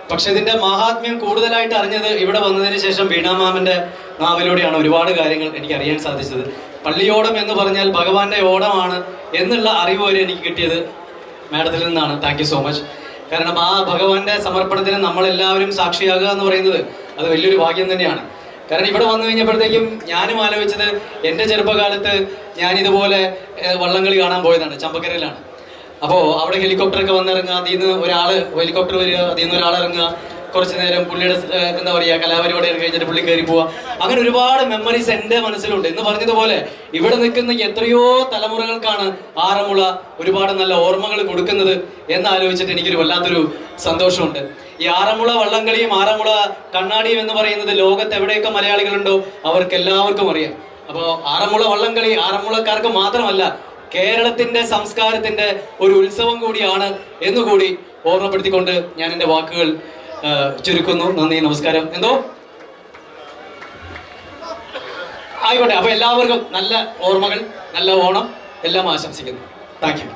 പക്ഷെ ഇതിന്റെ മഹാത്മ്യം കൂടുതലായിട്ട് അറിഞ്ഞത് ഇവിടെ വന്നതിന് ശേഷം വീണ മാമിന്റെ നാവിലൂടെയാണ്. ഒരുപാട് കാര്യങ്ങൾ എനിക്ക് അറിയാൻ സാധിച്ചത്. പള്ളിയോടം എന്ന് പറഞ്ഞാൽ ഭഗവാന്റെ ഓടമാണ് എന്നുള്ള അറിവ് വരെ എനിക്ക് കിട്ടിയത് മാഡത്തിൽ നിന്നാണ്. Thank you so much. കാരണം ആ ഭഗവാന്റെ സമർപ്പണത്തിന് നമ്മളെല്ലാവരും സാക്ഷിയാകുക എന്ന് പറയുന്നത് അത് വലിയൊരു ഭാഗ്യം തന്നെയാണ്. കാരണം ഇവിടെ വന്നു കഴിഞ്ഞപ്പോഴത്തേക്കും ഞാനും ആലോചിച്ചത്, എൻ്റെ ചെറുപ്പകാലത്ത് ഞാനിതുപോലെ വള്ളംകളി കാണാൻ പോയതാണ്, ചമ്പക്കരയിലാണ്. അപ്പോൾ അവിടെ ഹെലികോപ്റ്ററൊക്കെ വന്നിറങ്ങുക, അതിൽ നിന്ന് ഒരാൾ ഹെലികോപ്റ്റർ വരിക, അതിൽ നിന്ന് ഒരാൾ ഇറങ്ങുക, കുറച്ച് നേരം പുള്ളിയുടെ എന്താ പറയുക കലാപരിപാടി കഴിഞ്ഞിട്ട് പുള്ളി കയറി പോവുക. അങ്ങനെ ഒരുപാട് മെമ്മറീസ് എൻ്റെ മനസ്സിലുണ്ട്. എന്ന് പറഞ്ഞതുപോലെ ഇവിടെ നിൽക്കുന്ന എത്രയോ തലമുറകൾക്കാണ് ആറന്മുള ഒരുപാട് നല്ല ഓർമ്മകൾ കൊടുക്കുന്നത് എന്നാലോചിച്ചിട്ട് എനിക്കൊരു വല്ലാത്തൊരു സന്തോഷമുണ്ട്. ഈ ആറന്മുള വള്ളംകളിയും ആറന്മുള കണ്ണാടിയും എന്ന് പറയുന്നത് ലോകത്ത് എവിടെയൊക്കെ മലയാളികളുണ്ടോ അവർക്ക് എല്ലാവർക്കും അറിയാം. അപ്പോൾ ആറന്മുള വള്ളംകളി ആറന്മുളക്കാർക്ക് മാത്രമല്ല, കേരളത്തിന്റെ സംസ്കാരത്തിന്റെ ഒരു ഉത്സവം കൂടിയാണ് എന്നുകൂടി ഓർമ്മപ്പെടുത്തിക്കൊണ്ട് ഞാൻ എൻ്റെ വാക്കുകൾ ചുരുക്കുന്നു. നന്ദി, നമസ്കാരം. എന്തോ ആയിക്കോട്ടെ. അപ്പൊ എല്ലാവർക്കും നല്ല ഓർമ്മകൾ, നല്ല ഓണം എല്ലാം ആശംസിക്കുന്നു. Thank you.